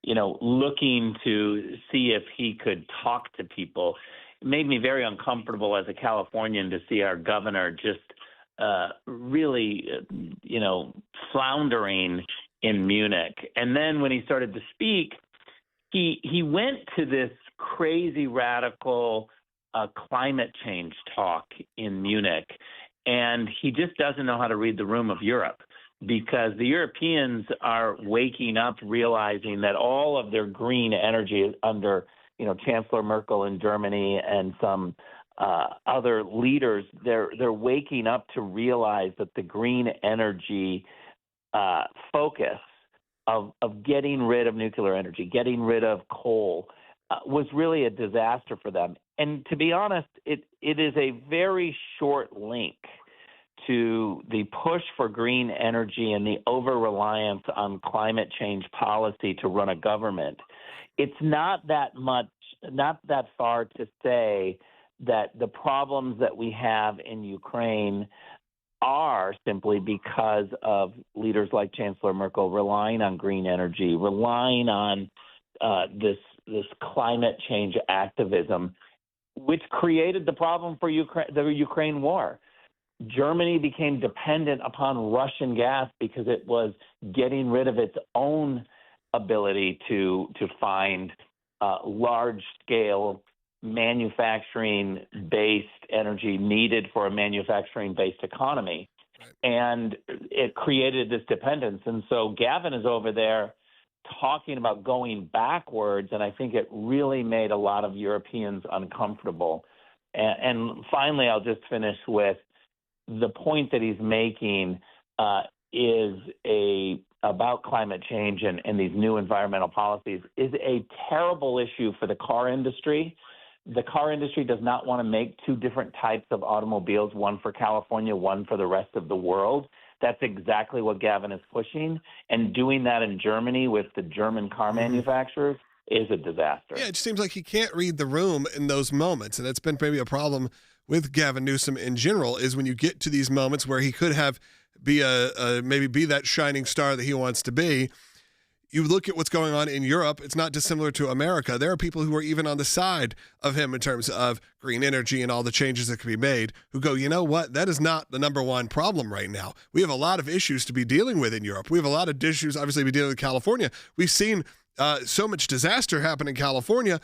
looking to see if he could talk to people. It made me very uncomfortable as a Californian to see our governor just really, floundering in Munich. And then when he started to speak, he went to this crazy radical climate change talk in Munich, and he just doesn't know how to read the room of Europe, because the Europeans are waking up realizing that all of their green energy under, Chancellor Merkel in Germany and some other leaders, they're waking up to realize that the green energy focus of getting rid of nuclear energy, getting rid of coal, was really a disaster for them. And to be honest, it is a very short link to the push for green energy and the over-reliance on climate change policy to run a government. It's not that far to say that the problems that we have in Ukraine are simply because of leaders like Chancellor Merkel relying on green energy, relying on this climate change activism, which created the problem for the Ukraine war. Germany became dependent upon Russian gas because it was getting rid of its own ability to find large-scale manufacturing-based energy needed for a manufacturing-based economy. And it created this dependence. And so Gavin is over there talking about going backwards, and I think it really made a lot of Europeans uncomfortable. And finally, I'll just finish with the point that he's making about climate change and these new environmental policies is a terrible issue for the car industry. The car industry does not want to make two different types of automobiles, one for California, one for the rest of the world. That's exactly what Gavin is pushing. And doing that in Germany with the German car manufacturers is a disaster. Yeah, it just seems like he can't read the room in those moments. And that's been maybe a problem with Gavin Newsom in general, is when you get to these moments where he could have maybe be that shining star that he wants to be. You look at what's going on in Europe, it's not dissimilar to America. There are people who are even on the side of him in terms of green energy and all the changes that can be made who go, you know what, that is not the number one problem right now. We have a lot of issues to be dealing with in Europe. We have a lot of issues, obviously, to be dealing with California. We've seen so much disaster happen in California.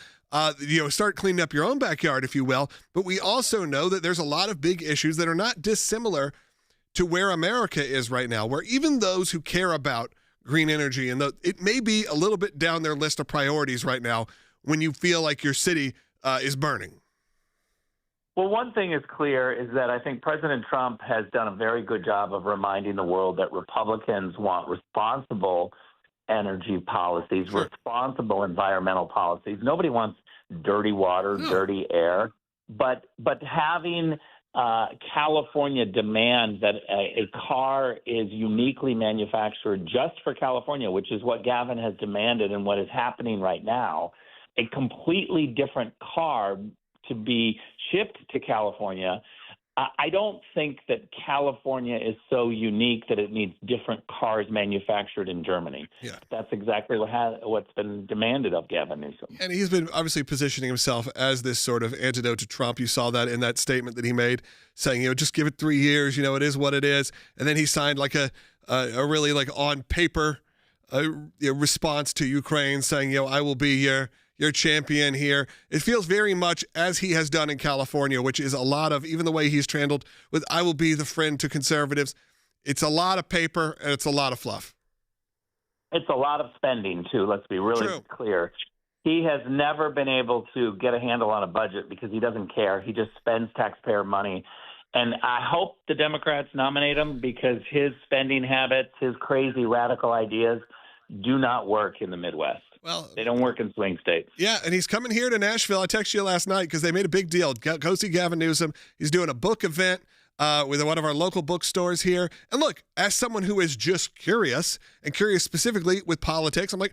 Start cleaning up your own backyard, if you will. But we also know that there's a lot of big issues that are not dissimilar to where America is right now, where even those who care about green energy, and it may be a little bit down their list of priorities right now when you feel like your city is burning. Well, one thing is clear is that I think President Trump has done a very good job of reminding the world that Republicans want responsible energy policies, responsible environmental policies. Nobody wants dirty water, dirty air, but having California demand that a car is uniquely manufactured just for California, which is what Gavin has demanded and what is happening right now, a completely different car to be shipped to California. I don't think that California is so unique that it needs different cars manufactured in Germany. Yeah. That's exactly what's been demanded of Gavin Newsom. And he's been obviously positioning himself as this sort of antidote to Trump. You saw that in that statement that he made saying, just give it 3 years, it is what it is. And then he signed like a really like on paper response to Ukraine saying, I will be your champion here. It feels very much as he has done in California, which is a lot of, even the way he's trandled with, I will be the friend to conservatives. It's a lot of paper and it's a lot of fluff. It's a lot of spending, too. Let's be really clear. He has never been able to get a handle on a budget because he doesn't care. He just spends taxpayer money. And I hope the Democrats nominate him because his spending habits, his crazy radical ideas do not work in the Midwest. Well, they don't work in swing states. Yeah, and he's coming here to Nashville. I texted you last night because they made a big deal. Go see Gavin Newsom. He's doing a book event with one of our local bookstores here. And look, as someone who is just curious, and curious specifically with politics, I'm like,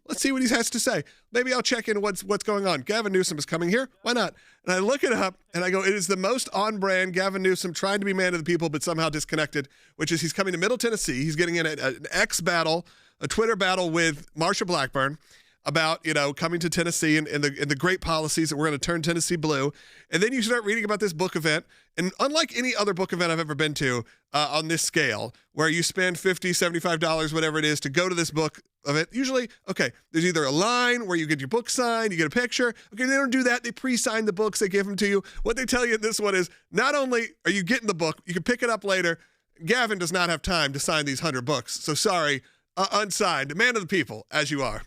let's see what he has to say. Maybe I'll check in what's going on. Gavin Newsom is coming here. Why not? And I look it up, and I go, it is the most on-brand Gavin Newsom trying to be man of the people, but somehow disconnected, which is he's coming to Middle Tennessee. He's getting in an X battle, a Twitter battle with Marsha Blackburn. about, coming to Tennessee and the great policies that we're going to turn Tennessee blue. And then you start reading about this book event. And unlike any other book event I've ever been to on this scale, where you spend $50, $75, whatever it is, to go to this book event, usually, okay, there's either a line where you get your book signed, you get a picture. Okay, they don't do that. They pre-sign the books. They give them to you. What they tell you in this one is, not only are you getting the book, you can pick it up later. Gavin does not have time to sign these 100 books. So sorry, unsigned. Man of the people, as you are.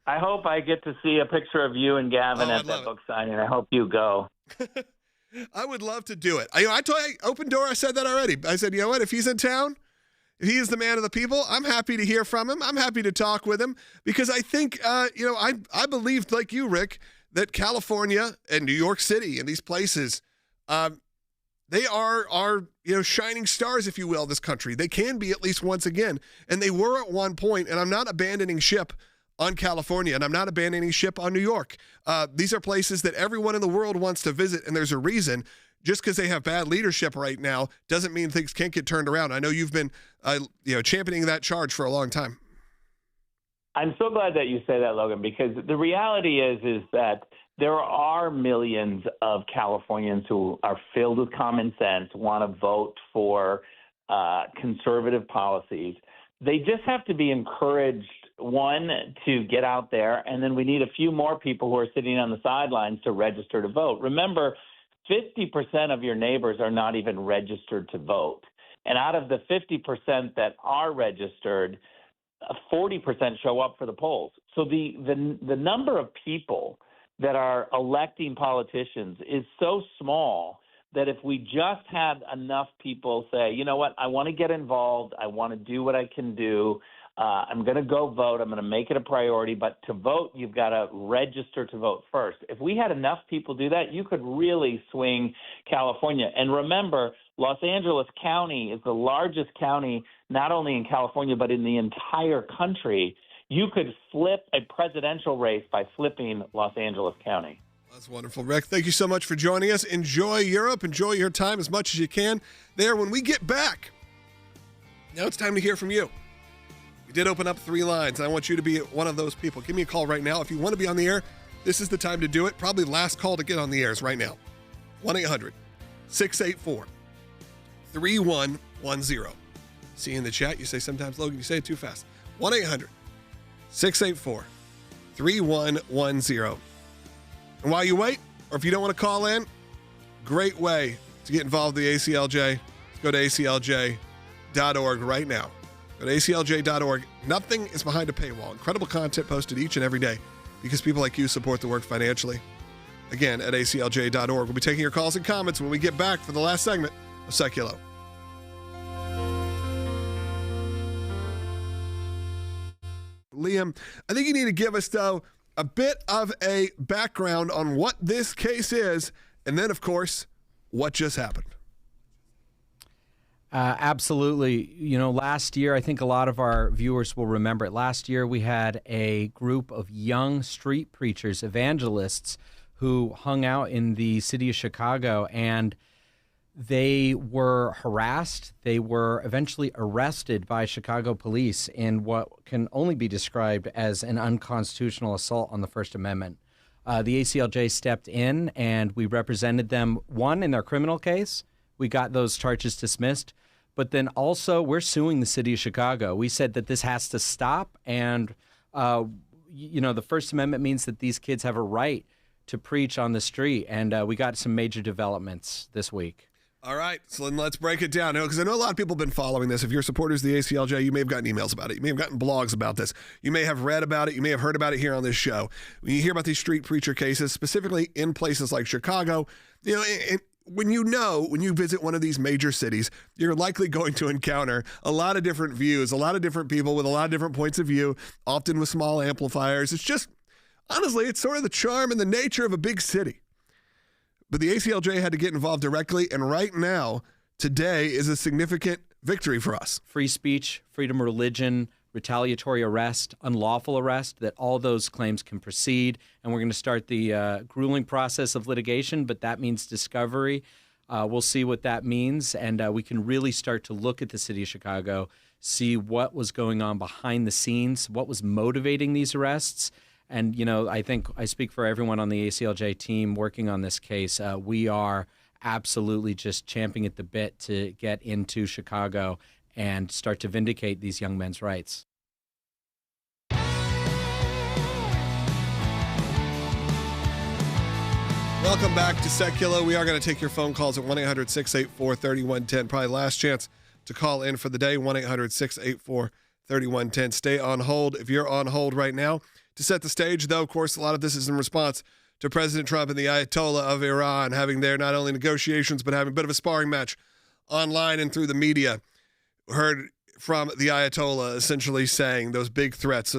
I hope I get to see a picture of you and Gavin at that book signing. I hope you go. I would love to do it. I told you, open door, I said that already. I said, you know what, if he's in town, if he is the man of the people, I'm happy to hear from him. I'm happy to talk with him because I think, I believe, like you, Rick, that California and New York City and these places, they are shining stars, if you will, this country. They can be at least once again. And they were at one point, and I'm not abandoning ship on California, and I'm not abandoning ship on New York. These are places that everyone in the world wants to visit, and there's a reason. Just because they have bad leadership right now doesn't mean things can't get turned around. I know you've been championing that charge for a long time. I'm so glad that you say that, Logan, because the reality is that there are millions of Californians who are filled with common sense, want to vote for conservative policies. They just have to be encouraged, one, to get out there, and then we need a few more people who are sitting on the sidelines to register to vote. Remember, 50% of your neighbors are not even registered to vote. And out of the 50% that are registered, 40% show up for the polls. So the number of people that are electing politicians is so small that if we just had enough people say, you know what, I want to get involved, I want to do what I can do, I'm going to go vote, I'm going to make it a priority, but to vote, you've got to register to vote first. If we had enough people do that, you could really swing California. And remember, Los Angeles County is the largest county, not only in California, but in the entire country. You could flip a presidential race by flipping Los Angeles County. That's wonderful, Rick. Thank you so much for joining us. Enjoy Europe. Enjoy your time as much as you can there. When we get back, now it's time to hear from you. We did open up 3 lines, and I want you to be one of those people. Give me a call right now. If you want to be on the air, this is the time to do it. Probably last call to get on the airs right now. 1-800-684-3110. See you in the chat. You say sometimes, Logan, you say it too fast. 1-800-684-3110. And while you wait, or if you don't want to call in, great way to get involved with the ACLJ. Go to ACLJ.org right now. Go to ACLJ.org. Nothing is behind a paywall. Incredible content posted each and every day because people like you support the work financially. Again, at ACLJ.org. We'll be taking your calls and comments when we get back for the last segment of Sekulow. Liam, I think you need to give us, though, a bit of a background on what this case is, and then, of course, what just happened. Absolutely. Last year, I think a lot of our viewers will remember it. Last year, we had a group of young street preachers, evangelists, who hung out in the city of Chicago, and they were harassed. They were eventually arrested by Chicago police in what can only be described as an unconstitutional assault on the First Amendment. The ACLJ stepped in, and we represented them, one, in their criminal case. We got those charges dismissed. But then also, we're suing the city of Chicago. We said that this has to stop, and the First Amendment means that these kids have a right to preach on the street, and we got some major developments this week. All right, so then let's break it down. Because I know a lot of people have been following this. If you're supporters of the ACLJ, you may have gotten emails about it. You may have gotten blogs about this. You may have read about it. You may have heard about it here on this show. When you hear about these street preacher cases, specifically in places like Chicago, when you visit one of these major cities, you're likely going to encounter a lot of different views, a lot of different people with a lot of different points of view, often with small amplifiers. It's just, honestly, it's sort of the charm and the nature of a big city. But the ACLJ had to get involved directly, and right now, today is a significant victory for us. Free speech, freedom of religion, retaliatory arrest, unlawful arrest, that all those claims can proceed. And we're going to start the grueling process of litigation, but that means discovery. We'll see what that means, and we can really start to look at the city of Chicago see what was going on behind the scenes, what was motivating these arrests. And, I think I speak for everyone on the ACLJ team working on this case. We are absolutely just champing at the bit to get into Chicago and start to vindicate these young men's rights. Welcome back to Sekulow. We are going to take your phone calls at 1-800-684-3110. Probably last chance to call in for the day, 1-800-684-3110. Stay on hold if you're on hold right now. To set the stage, though, of course, a lot of this is in response to President Trump and the Ayatollah of Iran having their not only negotiations, but having a bit of a sparring match online and through the media. Heard from the Ayatollah essentially saying those big threats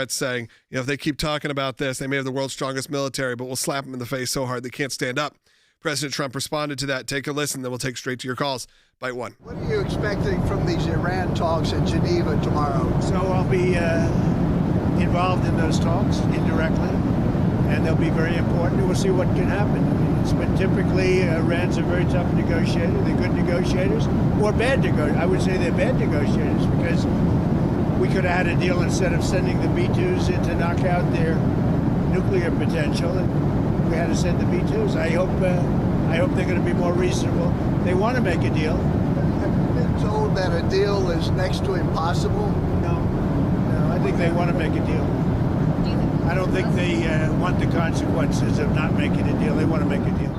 saying, if they keep talking about this, they may have the world's strongest military, but we'll slap them in the face so hard they can't stand up. President Trump responded to that. Take a listen, then we'll take straight to your calls. Bite one. What are you expecting from these Iran talks in Geneva tomorrow? So I'll be involved in those talks indirectly, and they'll be very important. We'll see what can happen. It's been typically Iran's a very tough negotiator. They're good negotiators, or bad negotiators. I would say they're bad negotiators because we could have had a deal instead of sending the B-2s in to knock out their nuclear potential, and we had to send the B-2s. I hope they're going to be more reasonable. They want to make a deal. Have you been told that a deal is next to impossible? No, I think they want to make a deal. I don't think they want the consequences of not making a deal. They want to make a deal.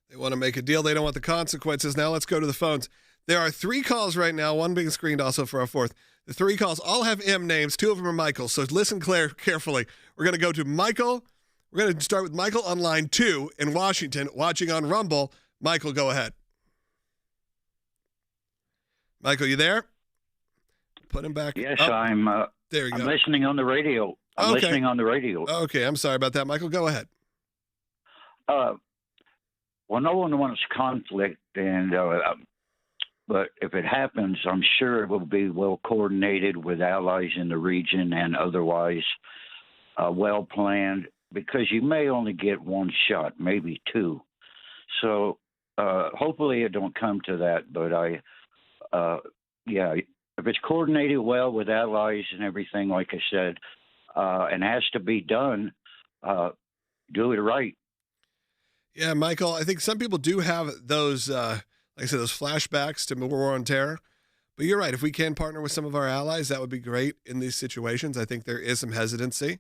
They want to make a deal. They don't want the consequences. Now let's go to the phones. There are 3 calls right now, one being screened also for our 4th. The 3 calls all have M names. 2 of them are Michael. So listen carefully. We're going to go to Michael. We're going to start with Michael on line 2 in Washington, watching on Rumble. Michael, go ahead. Michael, you there? Put him back. Yes, up. I'm. There you I'm go. listening on the radio. I'm listening on the radio. Okay, I'm sorry about that, Michael. Go ahead. Well, no one wants conflict, and but if it happens, I'm sure it will be well coordinated with allies in the region and otherwise well planned. Because you may only get one shot, maybe 2. So hopefully it don't come to that. But if it's coordinated well with allies and everything, like I said. And has to be done, do it right. Yeah, Michael, I think some people do have those, like I said, those flashbacks to war on terror. But you're right. If we can partner with some of our allies, that would be great in these situations. I think there is some hesitancy.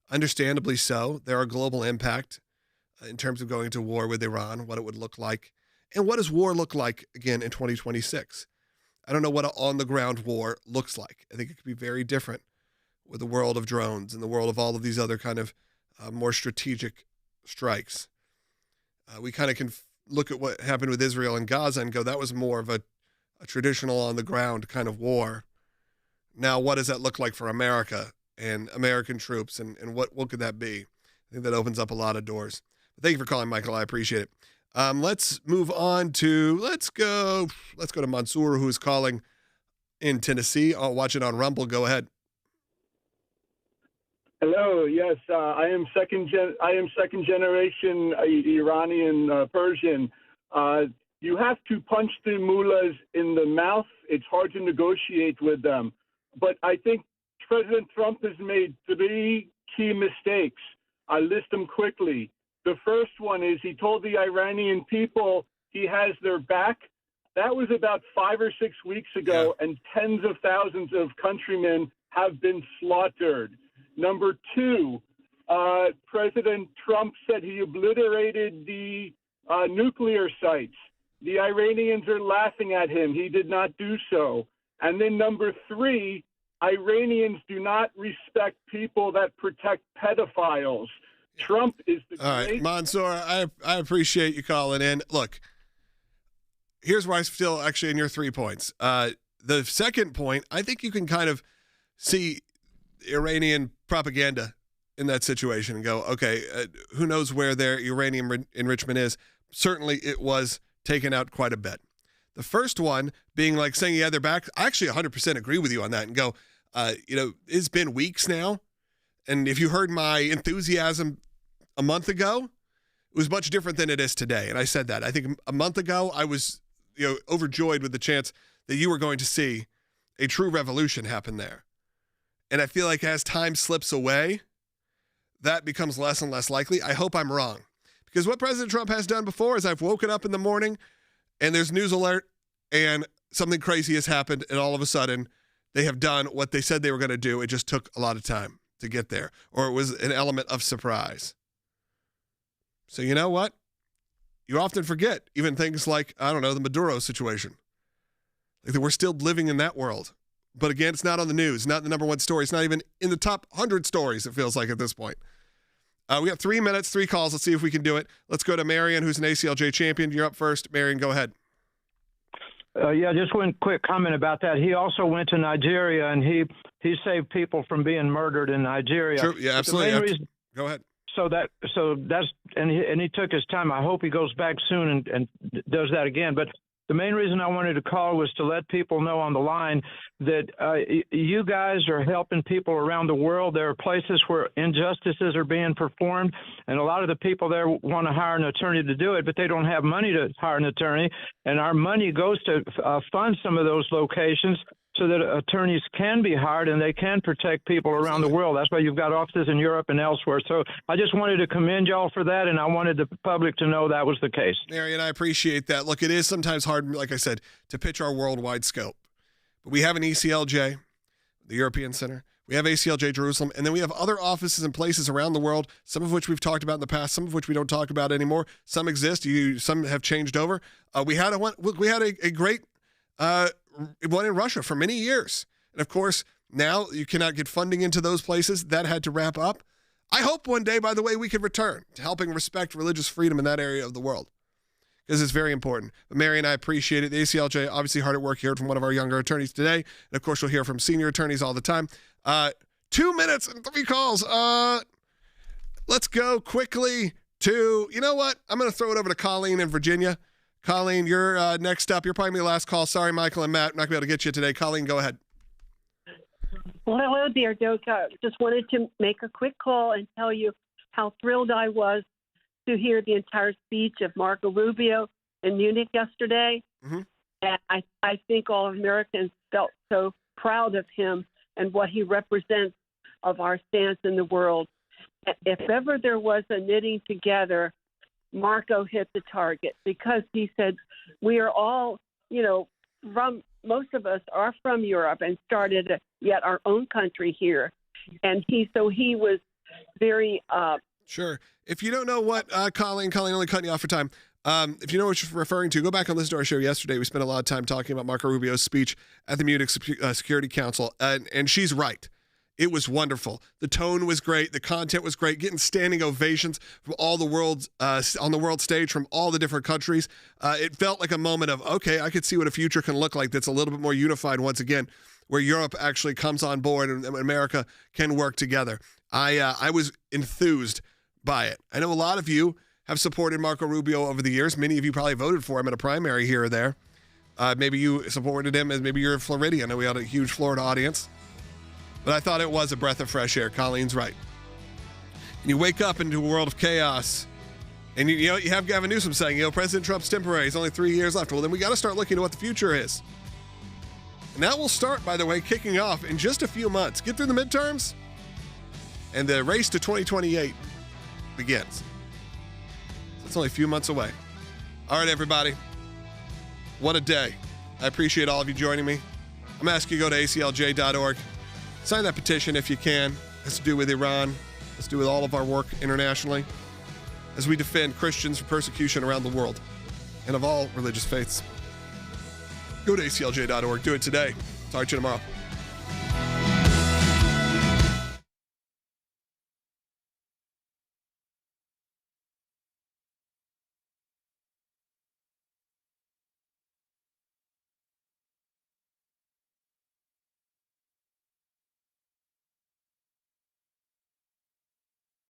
Understandably so. There are global impact in terms of going to war with Iran, what it would look like. And what does war look like, again, in 2026? I don't know what an on-the-ground war looks like. I think it could be very different with the world of drones and the world of all of these other kind of more strategic strikes. We kind of can look at what happened with Israel and Gaza and go, that was more of a traditional on-the-ground kind of war. Now, what does that look like for America and American troops, and what could that be? I think that opens up a lot of doors. But thank you for calling, Michael. I appreciate it. Let's move on to, let's go to Mansour, who is calling in Tennessee. I'll watch it on Rumble. Go ahead. Hello. Yes, I am second generation Iranian Persian. You have to punch the mullahs in the mouth. It's hard to negotiate with them. But I think President Trump has made 3 key mistakes. I'll list them quickly. The first one is he told the Iranian people he has their back. That was about 5 or 6 weeks ago, and tens of thousands of countrymen have been slaughtered. Number 2, President Trump said he obliterated the nuclear sites. The Iranians are laughing at him. He did not do so. And then number 3, Iranians do not respect people that protect pedophiles. Trump is the All right, Mansour, I appreciate you calling in. Look, here's where I feel actually in your 3 points. The second point, I think you can kind of see Iranian propaganda in that situation and go, okay, who knows where their uranium enrichment is? Certainly it was taken out quite a bit. The first one being like saying you had their back, I actually 100% agree with you on that and go, it's been weeks now. And if you heard my enthusiasm a month ago, it was much different than it is today. And I said that. I think a month ago, I was overjoyed with the chance that you were going to see a true revolution happen there. And I feel like as time slips away, that becomes less and less likely. I hope I'm wrong. Because what President Trump has done before is I've woken up in the morning and there's news alert and something crazy has happened, and all of a sudden they have done what they said they were going to do. It just took a lot of time to get there, or it was an element of surprise. So you know what? You often forget even things like, I don't know, the Maduro situation. Like that we're still living in that world. But again, it's not on the news, not the number one story. It's not even in the top 100 stories, it feels like at this point. We got 3 minutes, 3 calls. Let's see if we can do it. Let's go to Marion, who's an ACLJ champion. You're up first. Marion, go ahead. Yeah, just one quick comment about that. He also went to Nigeria, and he saved people from being murdered in Nigeria. True. Yeah, absolutely. Go ahead. So that's he took his time. I hope he goes back soon and does that again. But the main reason I wanted to call was to let people know on the line that you guys are helping people around the world. There are places where injustices are being performed, and a lot of the people there want to hire an attorney to do it, but they don't have money to hire an attorney. And our money goes to fund some of those locations so that attorneys can be hired and they can protect people around the world. That's why you've got offices in Europe and elsewhere. So I just wanted to commend y'all for that, and I wanted the public to know that was the case. Marion, I appreciate that. Look, it is sometimes hard, like I said, to pitch our worldwide scope. But we have an ECLJ, the European Center. We have ACLJ Jerusalem, and then we have other offices and places around the world, some of which we've talked about in the past, some of which we don't talk about anymore. Some exist. Some have changed over. We had a great one in Russia for many years. And of course, now you cannot get funding into those places. That had to wrap up. I hope one day, by the way, we could return to helping respect religious freedom in that area of the world, because it's very important. But Marion, I appreciate it. The ACLJ, obviously hard at work. You heard from one of our younger attorneys today. And of course, you'll hear from senior attorneys all the time. 2 minutes and 3 calls. Let's go quickly to, you know what? I'm going to throw it over to Colleen in Virginia. Colleen, you're next up. You're probably my last call. Sorry, Michael and Matt. I'm not going to be able to get you today. Colleen, go ahead. Well, hello, dear Doka. Just wanted to make a quick call and tell you how thrilled I was to hear the entire speech of Marco Rubio in Munich yesterday. Mm-hmm. And I think all Americans felt so proud of him and what he represents of our stance in the world. If ever there was a knitting together, Marco hit the target, because he said we are all, most of us are from Europe and started yet our own country here. And he was very... Sure. If you don't know what, Colleen, only cutting you off for time. If you know what you're referring to, go back and listen to our show yesterday. We spent a lot of time talking about Marco Rubio's speech at the Munich Security Council, and she's right. It was wonderful. The tone was great. The content was great. Getting standing ovations from all the world's on the world stage from all the different countries. It felt like a moment of, okay, I could see what a future can look like that's a little bit more unified once again, where Europe actually comes on board and America can work together. I was enthused by it. I know a lot of you have supported Marco Rubio over the years. Many of you probably voted for him in a primary here or there. Maybe you supported him as maybe you're a Floridian. I know we had a huge Florida audience. But I thought it was a breath of fresh air. Colleen's right. And you wake up into a world of chaos. And you have Gavin Newsom saying, President Trump's temporary. He's only 3 years left. Well, then we got to start looking at what the future is. And that will start, by the way, kicking off in just a few months. Get through the midterms, and the race to 2028 begins. It's only a few months away. All right, everybody. What a day. I appreciate all of you joining me. I'm going to ask you to go to aclj.org. Sign that petition if you can. It has to do with Iran. It has to do with all of our work internationally as we defend Christians from persecution around the world and of all religious faiths. Go to aclj.org. Do it today. Talk to you tomorrow.